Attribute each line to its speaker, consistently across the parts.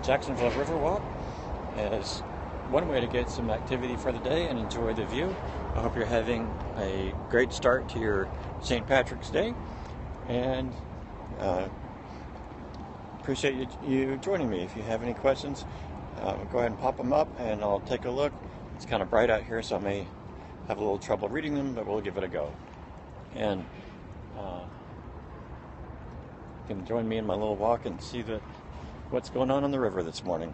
Speaker 1: Jacksonville River Walk as one way to get some activity for the day and enjoy the view. I hope you're having a great start to your St. Patrick's Day, and appreciate you joining me. If you have any questions, go ahead and pop them up and I'll take a look. It's kind of bright out here, so I may have a little trouble reading them, but we'll give it a go. And you can join me in my little walk and see what's going on the river this morning.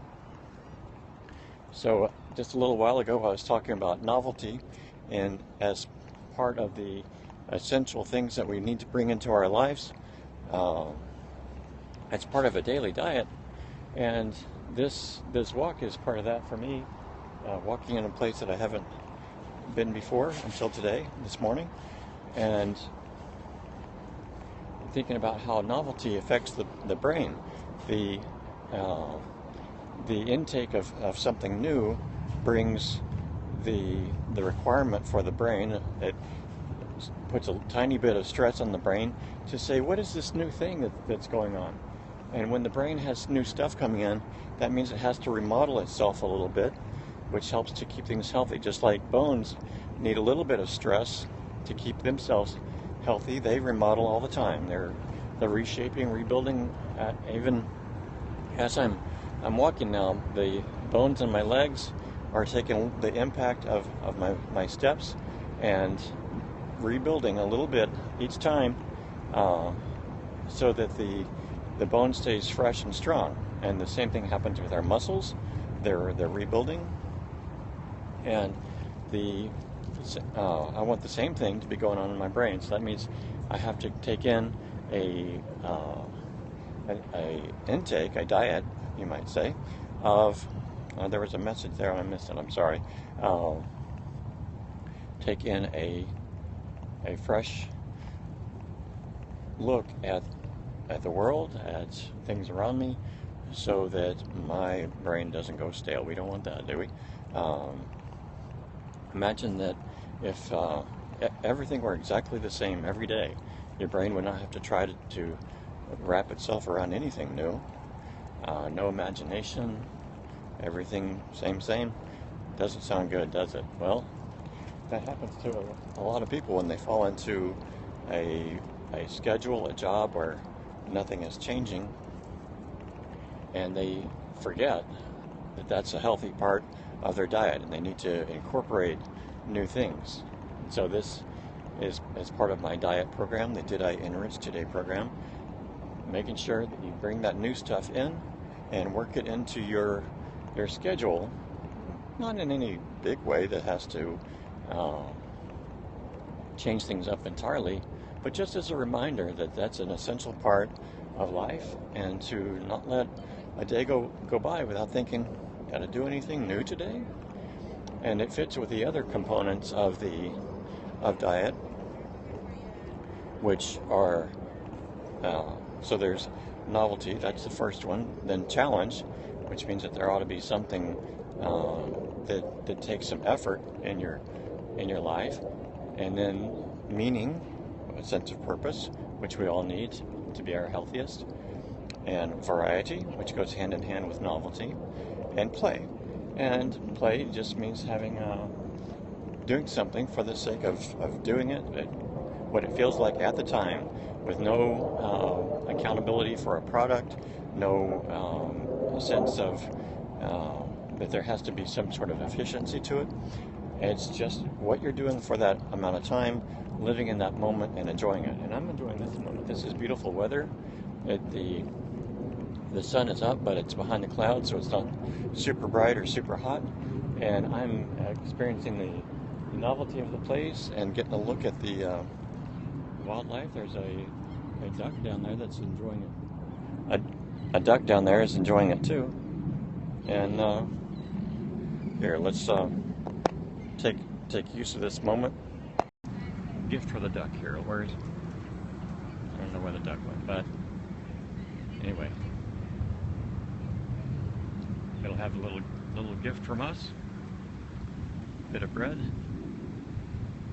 Speaker 1: So just a little while ago I was talking about novelty, and as part of the essential things that we need to bring into our lives, as part of a daily diet, and this walk is part of that for me, walking in a place that I haven't been before until this morning, and thinking about how novelty affects the brain. The intake of something new brings the requirement for the brain. It puts a tiny bit of stress on the brain to say, what is this new thing that's going on? And when the brain has new stuff coming in, that means it has to remodel itself a little bit, which helps to keep things healthy. Just like bones need a little bit of stress to keep themselves healthy, they remodel all the time. They're reshaping, rebuilding. Even as I'm walking now, the bones in my legs are taking the impact of my steps and rebuilding a little bit each time, so that the bone stays fresh and strong. And the same thing happens with our muscles. They're rebuilding, and I want the same thing to be going on in my brain. So that means I have to take in a diet, you might say, of there was a message there and I missed it. I'm sorry. Take in a fresh look at the world, at things around me, so that my brain doesn't go stale. We don't want that, do we? Imagine that if everything were exactly the same every day, your brain would not have to try to wrap itself around anything new. No imagination, everything same. Doesn't sound good, does it? Well, that happens to a lot of people when they fall into a schedule, a job where nothing is changing, and they forget that that's a healthy part of their diet, and they need to incorporate new things. So this is as part of my diet program, the I Enrich Today program, making sure that you bring that new stuff in and work it into your schedule, not in any big way that has to change things up entirely, but just as a reminder that that's an essential part of life, and to not let a day go by without thinking, got to do anything new today? And it fits with the other components of diet, which are so there's novelty, that's the first one. Then challenge, which means that there ought to be something that takes some effort in your life. And then meaning, a sense of purpose, which we all need to be our healthiest. And variety, which goes hand in hand with novelty. And play. And play just means doing something for the sake of doing it, what it feels like at the time, with no accountability for a product, no sense of that there has to be some sort of efficiency to it. It's just what you're doing for that amount of time, living in that moment and enjoying it. And I'm enjoying this moment. This is beautiful weather. The sun is up, but it's behind the clouds, so it's not super bright or super hot. And I'm experiencing the novelty of the place and getting a look at the wildlife. There's a duck down there that's enjoying it. A duck down there is enjoying it too. And here, let's take use of this moment. Gift for the duck here. I don't know where the duck went, but anyway, it'll have a little gift from us. Bit of bread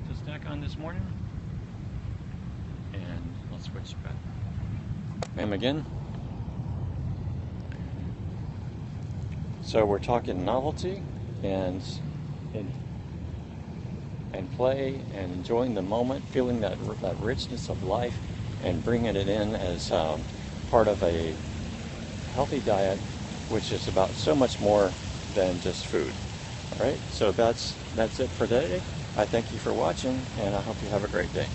Speaker 1: to snack on this morning. And let's switch back. Again. So we're talking novelty and and, and play and enjoying the moment, feeling that richness of life, and bringing it in as part of a healthy diet, which is about so much more than just food. All right, so that's it for today. I thank you for watching, and I hope you have a great day.